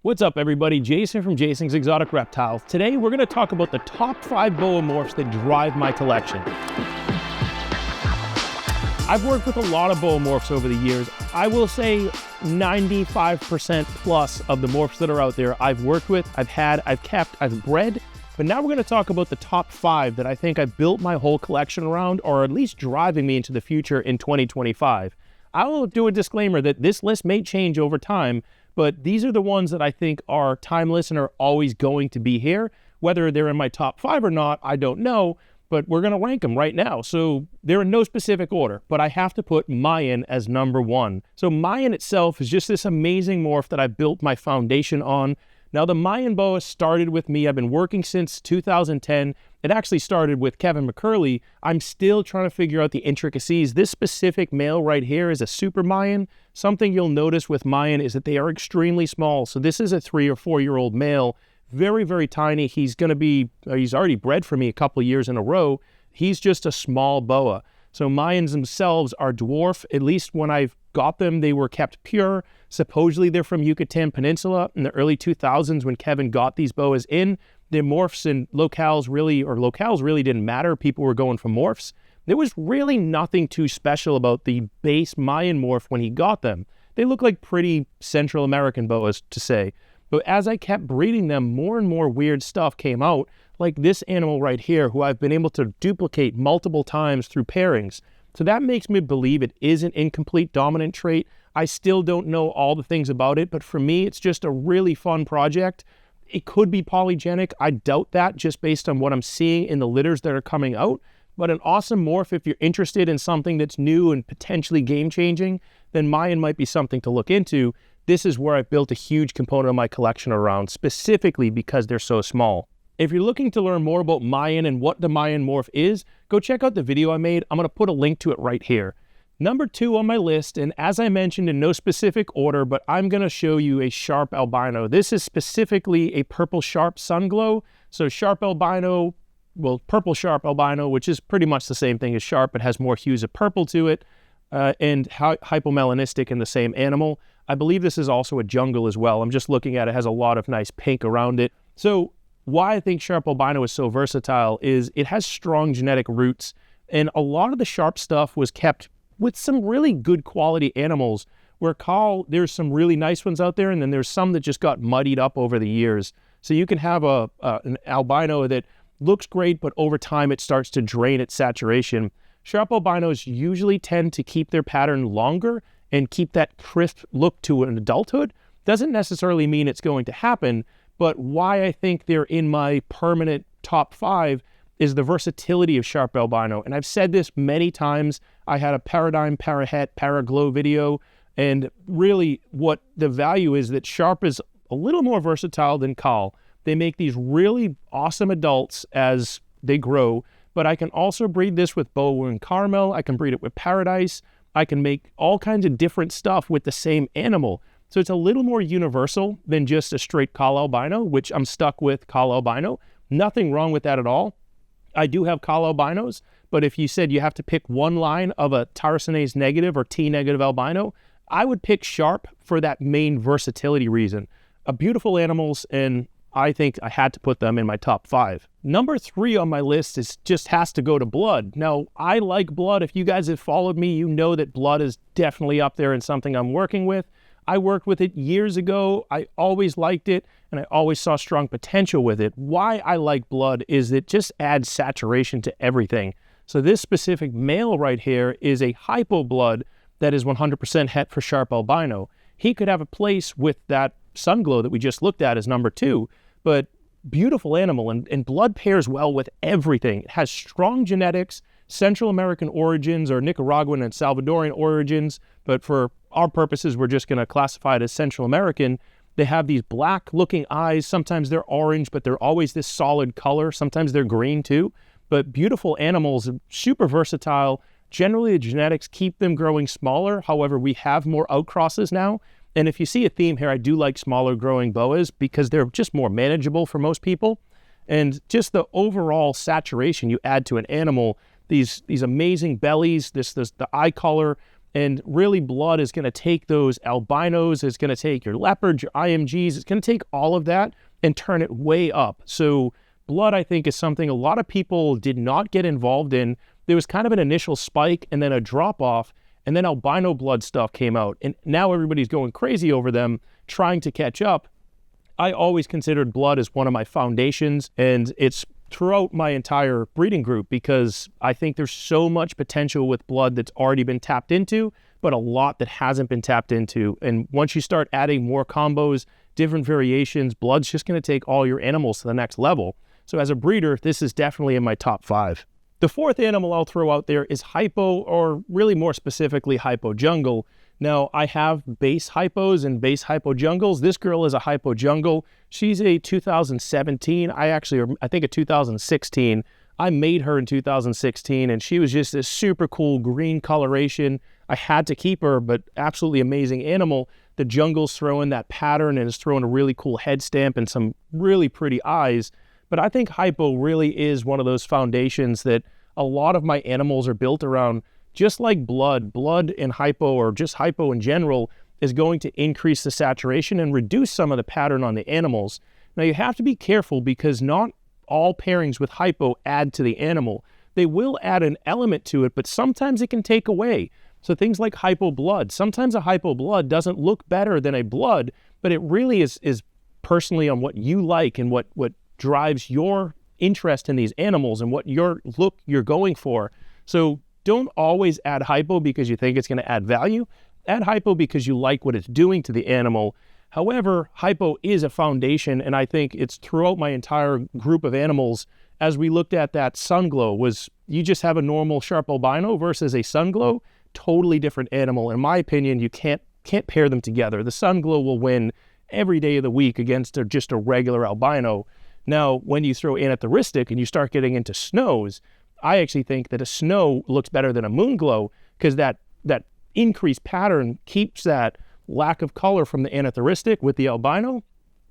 What's up, everybody? Jason from Jason's Exotic Reptiles. Today, we're going to talk about the top 5 Boa Morphs that drive my collection. I've worked with a lot of Boa Morphs over the years. I will say 95% plus of the morphs that are out there I've worked with, I've had, I've kept, I've bred. But now we're going to talk about the top 5 that I think I built my whole collection around, or at least driving me into the future in 2025. I will do a disclaimer that this list may change over time, but these are the ones that I think are timeless and are always going to be here. Whether they're in my top 5 or not, I don't know, but we're going to rank them right now. So they're in no specific order, but I have to put Mayan as number 1. So Mayan itself is just this amazing morph that I built my foundation on. Now, the Mayan boa started with me. I've been working since 2010. It actually started with Kevin McCurley. I'm still trying to figure out the intricacies. This specific male right here is a super Mayan. Something you'll notice with Mayan is that they are extremely small. So this is a 3 or 4 year old male, very, very tiny. He's already bred for me a couple of years in a row. He's just a small boa. So Mayans themselves are dwarf. At least when I've got them, they were kept pure. Supposedly they're from Yucatan Peninsula in the early 2000s when Kevin got these boas in. The morphs and locales really didn't matter. People were going for morphs. There was really nothing too special about the base Mayan morph when he got them. They look like pretty Central American boas, to say. But as I kept breeding them, more and more weird stuff came out, like this animal right here, who I've been able to duplicate multiple times through pairings. So that makes me believe it is an incomplete dominant trait. I still don't know all the things about it, but for me, it's just a really fun project. It could be polygenic. I doubt that just based on what I'm seeing in the litters that are coming out. But an awesome morph, if you're interested in something that's new and potentially game-changing, then Mayan might be something to look into. This is where I've built a huge component of my collection around, specifically because they're so small. If you're looking to learn more about Mayan and what the Mayan morph is, go check out the video I made. I'm going to put a link to it right here. Number 2 on my list, and as I mentioned in no specific order, but I'm going to show you a sharp albino. This is specifically a purple sharp sunglow. So sharp albino, well, purple sharp albino, which is pretty much the same thing as sharp. It has more hues of purple to it, and hypomelanistic in the same animal. I believe this is also a jungle as well. I'm just looking at it. It has a lot of nice pink around it. So why I think sharp albino is so versatile is it has strong genetic roots, and a lot of the sharp stuff was kept with some really good quality animals, where there's some really nice ones out there, and then there's some that just got muddied up over the years. So you can have an albino that looks great, but over time it starts to drain its saturation. Sharp albinos usually tend to keep their pattern longer and keep that crisp look to an adulthood. Doesn't necessarily mean it's going to happen, but why I think they're in my permanent top 5 is the versatility of sharp albino. And I've said this many times. I had a paradigm, parahet, paraglow video, and really what the value is that sharp is a little more versatile than Cal. They make these really awesome adults as they grow, but I can also breed this with Boa and Carmel. I can breed it with Paradise. I can make all kinds of different stuff with the same animal. So it's a little more universal than just a straight Cal albino, which I'm stuck with Cal albino. Nothing wrong with that at all. I do have Cal albinos, but if you said you have to pick one line of a tyrosine negative or T negative albino, I would pick sharp for that main versatility reason. Beautiful animals, and I think I had to put them in my top 5. Number 3 on my list just has to go to blood. Now, I like blood. If you guys have followed me, you know that blood is definitely up there and something I'm working with. I worked with it years ago. I always liked it, and I always saw strong potential with it. Why I like blood is it just adds saturation to everything. So this specific male right here is a hypo blood that is 100% het for sharp albino. He could have a place with that sunglow that we just looked at as number 2, but beautiful animal, and blood pairs well with everything. It has strong genetics, Central American origins or Nicaraguan and Salvadoran origins, but for our purposes, we're just going to classify it as Central American. They have these black looking eyes. Sometimes they're orange, but they're always this solid color. Sometimes they're green too, but beautiful animals, super versatile. Generally, the genetics keep them growing smaller. However, we have more outcrosses now. And if you see a theme here, I do like smaller growing boas because they're just more manageable for most people. And just the overall saturation you add to an animal, these amazing bellies, the eye color, And really, blood is going to take those albinos, it's going to take your leopards, your IMGs, it's going to take all of that and turn it way up. So blood, I think, is something a lot of people did not get involved in. There was kind of an initial spike and then a drop off, and then albino blood stuff came out. And now everybody's going crazy over them, trying to catch up. I always considered blood as one of my foundations, and it's throughout my entire breeding group because I think there's so much potential with blood that's already been tapped into, but a lot that hasn't been tapped into. And once you start adding more combos, different variations, blood's just going to take all your animals to the next level. So as a breeder, this is definitely in my top 5. The fourth animal I'll throw out there is Hypo, or really more specifically Hypo Jungle. Now, I have base Hypos and base Hypo Jungles. This girl is a Hypo Jungle. She's a 2017. I think a 2016. I made her in 2016, and she was just this super cool green coloration. I had to keep her, but absolutely amazing animal. The jungle's throwing that pattern and is throwing a really cool head stamp and some really pretty eyes. But I think Hypo really is one of those foundations that a lot of my animals are built around. Just like blood and Hypo, or just Hypo in general, is going to increase the saturation and reduce some of the pattern on the animals. Now you have to be careful because not all pairings with Hypo add to the animal. They will add an element to it, but sometimes it can take away. So things like Hypo blood, sometimes a Hypo blood doesn't look better than a blood, but it really is personally on what you like and what drives your interest in these animals and what your look you're going for. So don't always add Hypo because you think it's going to add value. Add Hypo because you like what it's doing to the animal. However, Hypo is a foundation, and I think it's throughout my entire group of animals. As we looked at that sun glow, was you just have a normal sharp albino versus a sun glow, totally different animal. In my opinion, you can't pair them together. The sun glow will win every day of the week against just a regular albino. Now, when you throw anetheristic and you start getting into snows, I actually think that a snow looks better than a moon glow because that increased pattern keeps that lack of color from the anetheristic with the albino,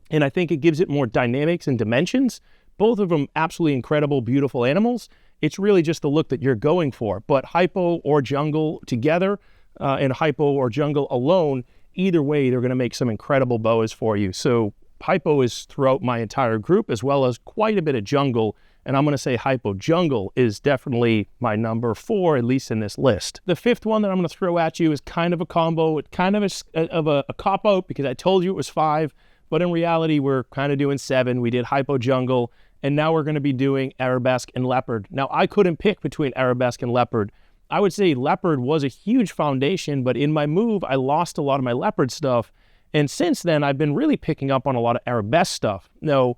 and I think it gives it more dynamics and dimensions. Both of them absolutely incredible, beautiful animals. It's really just the look that you're going for. But Hypo or Jungle together and Hypo or Jungle alone, either way, they're going to make some incredible boas for you. So Hypo is throughout my entire group, as well as quite a bit of Jungle. And I'm going to say Hypo Jungle is definitely my number 4, at least in this list. The fifth one that I'm going to throw at you is kind of a combo. It's kind of a cop-out because I told you it was 5, but in reality, we're kind of doing 7. We did Hypo Jungle, and now we're going to be doing Arabesque and Leopard. Now, I couldn't pick between Arabesque and Leopard. I would say Leopard was a huge foundation, but in my move, I lost a lot of my Leopard stuff. And since then, I've been really picking up on a lot of Arabesque stuff. Now,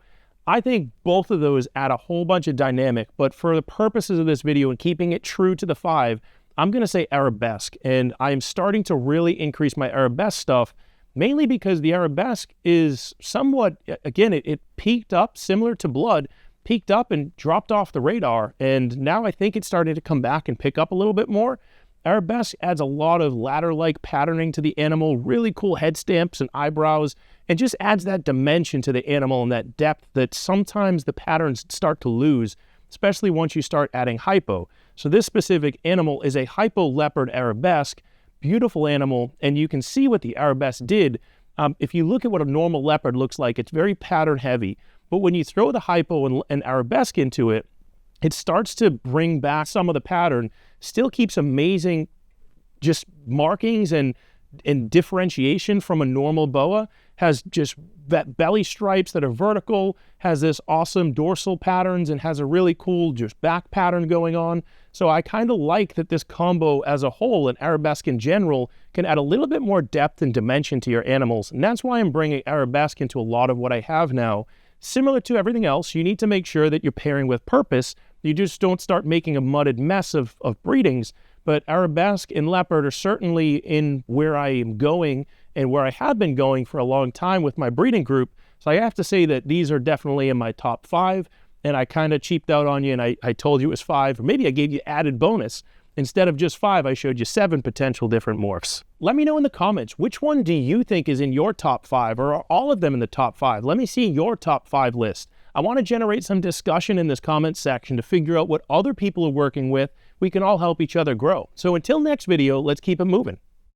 I think both of those add a whole bunch of dynamic, but for the purposes of this video and keeping it true to the 5, I'm going to say Arabesque. And I'm starting to really increase my Arabesque stuff, mainly because the Arabesque is somewhat, again, it peaked up similar to blood, peaked up and dropped off the radar. And now I think it's starting to come back and pick up a little bit more. Arabesque adds a lot of ladder-like patterning to the animal, really cool head stamps and eyebrows, and just adds that dimension to the animal and that depth that sometimes the patterns start to lose, especially once you start adding Hypo. So this specific animal is a Hypo Leopard Arabesque, beautiful animal, and you can see what the Arabesque did. If you look at what a normal leopard looks like, it's very pattern heavy, but when you throw the Hypo and Arabesque into it, it starts to bring back some of the pattern, still keeps amazing just markings and differentiation from a normal boa, has just that belly stripes that are vertical, has this awesome dorsal patterns, and has a really cool just back pattern going on. So I kind of like that this combo as a whole, and Arabesque in general, can add a little bit more depth and dimension to your animals. And that's why I'm bringing Arabesque into a lot of what I have now. Similar to everything else, you need to make sure that you're pairing with purpose. You just don't start making a mudded mess of breedings. But Arabesque and Leopard are certainly in where I am going and where I have been going for a long time with my breeding group. So I have to say that these are definitely in my top 5. And I kind of cheaped out on you and I told you it was 5. Or maybe I gave you added bonus. Instead of just 5, I showed you 7 potential different morphs. Let me know in the comments, which one do you think is in your top 5, or are all of them in the top 5? Let me see your top 5 list. I want to generate some discussion in this comment section to figure out what other people are working with. We can all help each other grow. So until next video, let's keep it moving.